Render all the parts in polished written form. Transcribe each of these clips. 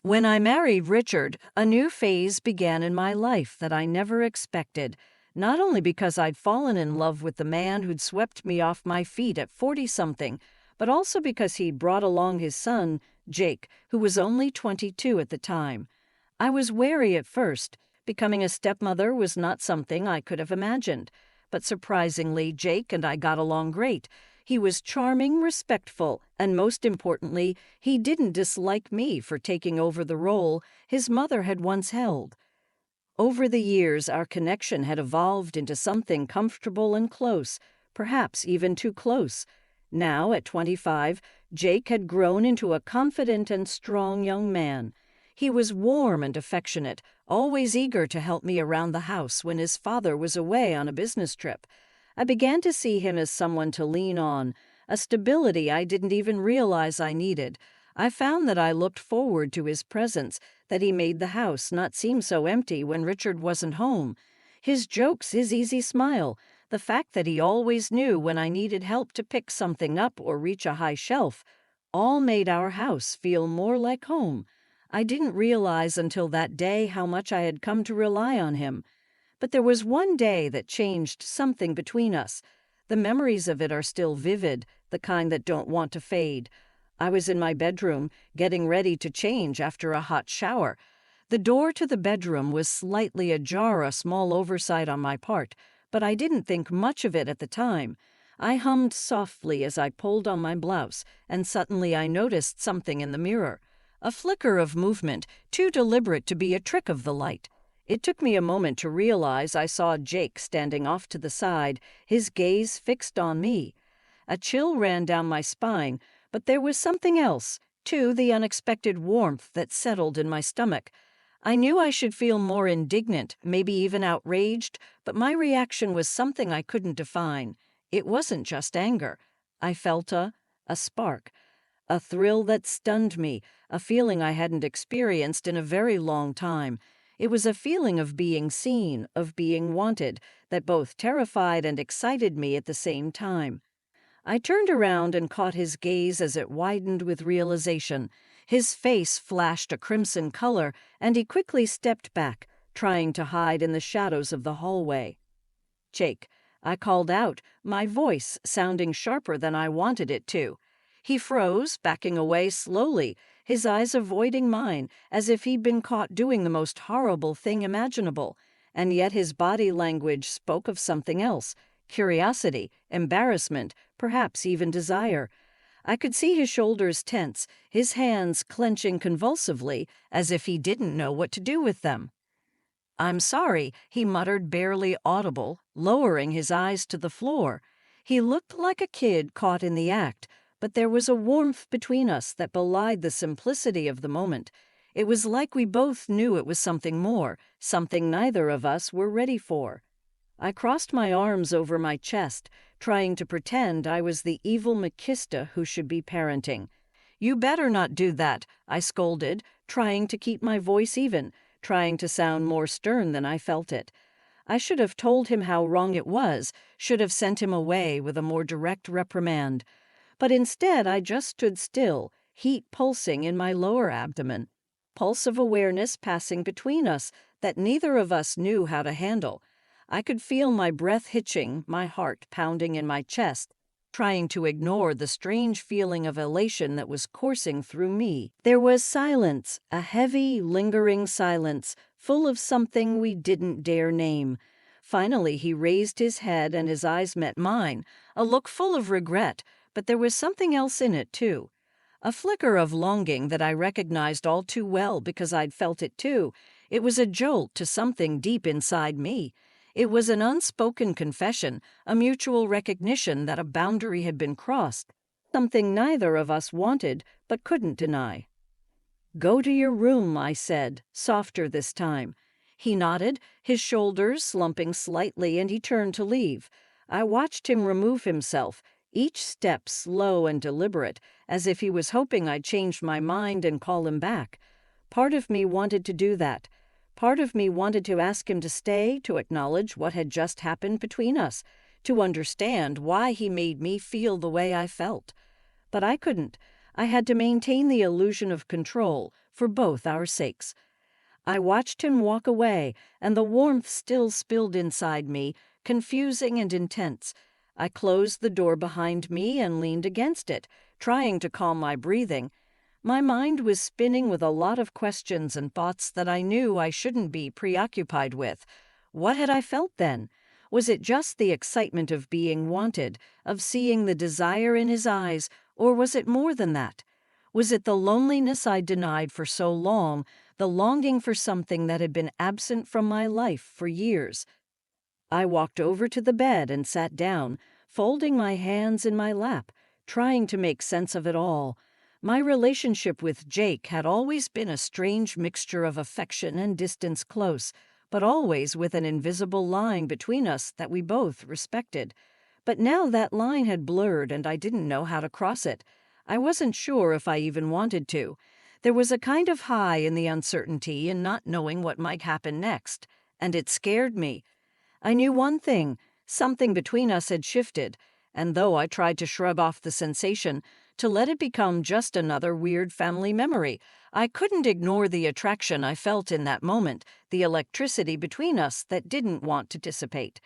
When I married Richard, a new phase began in my life that I never expected, not only because I'd fallen in love with the man who'd swept me off my feet at 40-something, but also because he'd brought along his son, Jake, who was only 22 at the time. I was wary at first. Becoming a stepmother was not something I could have imagined. But surprisingly, Jake and I got along great. He was charming, respectful, and most importantly, he didn't dislike me for taking over the role his mother had once held. Over the years, our connection had evolved into something comfortable and close, perhaps even too close. Now, at 25, Jake had grown into a confident and strong young man. He was warm and affectionate, always eager to help me around the house when his father was away on a business trip. I began to see him as someone to lean on, a stability I didn't even realize I needed. I found that I looked forward to his presence, that he made the house not seem so empty when Richard wasn't home. His jokes, his easy smile, the fact that he always knew when I needed help to pick something up or reach a high shelf, all made our house feel more like home. I didn't realize until that day how much I had come to rely on him. But there was one day that changed something between us. The memories of it are still vivid, the kind that don't want to fade. I was in my bedroom, getting ready to change after a hot shower. The door to the bedroom was slightly ajar, a small oversight on my part, but I didn't think much of it at the time. I hummed softly as I pulled on my blouse, and suddenly I noticed something in the mirror. A flicker of movement, too deliberate to be a trick of the light. It took me a moment to realize I saw Jake standing off to the side, his gaze fixed on me. A chill ran down my spine, but there was something else, too, the unexpected warmth that settled in my stomach. I knew I should feel more indignant, maybe even outraged, but my reaction was something I couldn't define. It wasn't just anger. I felt a spark, a thrill that stunned me, a feeling I hadn't experienced in a very long time. It was a feeling of being seen, of being wanted, that both terrified and excited me at the same time. I turned around and caught his gaze as it widened with realization. His face flashed a crimson color, and he quickly stepped back, trying to hide in the shadows of the hallway. "Jake," I called out, my voice sounding sharper than I wanted it to. He froze, backing away slowly, his eyes avoiding mine, as if he'd been caught doing the most horrible thing imaginable. And yet his body language spoke of something else: curiosity, embarrassment, perhaps even desire. I could see his shoulders tense, his hands clenching convulsively, as if he didn't know what to do with them. "I'm sorry," he muttered, barely audible, lowering his eyes to the floor. He looked like a kid caught in the act, but there was a warmth between us that belied the simplicity of the moment. It was like we both knew it was something more, something neither of us were ready for. I crossed my arms over my chest, trying to pretend I was the evil Makista who should be parenting. "You better not do that," I scolded, trying to keep my voice even, trying to sound more stern than I felt it. I should have told him how wrong it was, should have sent him away with a more direct reprimand. But instead I just stood still, heat pulsing in my lower abdomen, pulse of awareness passing between us that neither of us knew how to handle. I could feel my breath hitching, my heart pounding in my chest, trying to ignore the strange feeling of elation that was coursing through me. There was silence, a heavy, lingering silence, full of something we didn't dare name. Finally he raised his head and his eyes met mine, a look full of regret, but there was something else in it, too. A flicker of longing that I recognized all too well because I'd felt it, too. It was a jolt to something deep inside me. It was an unspoken confession, a mutual recognition that a boundary had been crossed, something neither of us wanted but couldn't deny. "Go to your room," I said, softer this time. He nodded, his shoulders slumping slightly, and he turned to leave. I watched him remove himself, each step slow and deliberate, as if he was hoping I'd change my mind and call him back. Part of me wanted to do that. Part of me wanted to ask him to stay, to acknowledge what had just happened between us, to understand why he made me feel the way I felt. But I couldn't. I had to maintain the illusion of control, for both our sakes. I watched him walk away, and the warmth still spilled inside me, confusing and intense. I closed the door behind me and leaned against it, trying to calm my breathing. My mind was spinning with a lot of questions and thoughts that I knew I shouldn't be preoccupied with. What had I felt then? Was it just the excitement of being wanted, of seeing the desire in his eyes, or was it more than that? Was it the loneliness I denied for so long, the longing for something that had been absent from my life for years? I walked over to the bed and sat down, folding my hands in my lap, trying to make sense of it all. My relationship with Jake had always been a strange mixture of affection and distance close, but always with an invisible line between us that we both respected. But now that line had blurred and I didn't know how to cross it. I wasn't sure if I even wanted to. There was a kind of high in the uncertainty and not knowing what might happen next, and it scared me. I knew one thing, something between us had shifted, and though I tried to shrug off the sensation, to let it become just another weird family memory, I couldn't ignore the attraction I felt in that moment, the electricity between us that didn't want to dissipate.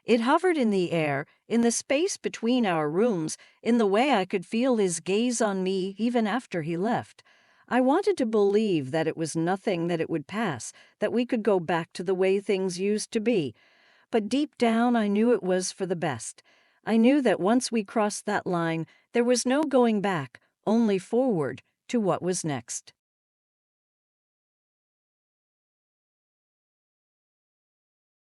It hovered in the air, in the space between our rooms, in the way I could feel his gaze on me even after he left. I wanted to believe that it was nothing, that it would pass, that we could go back to the way things used to be. But deep down I knew it was for the best. I knew that once we crossed that line, there was no going back, only forward to what was next.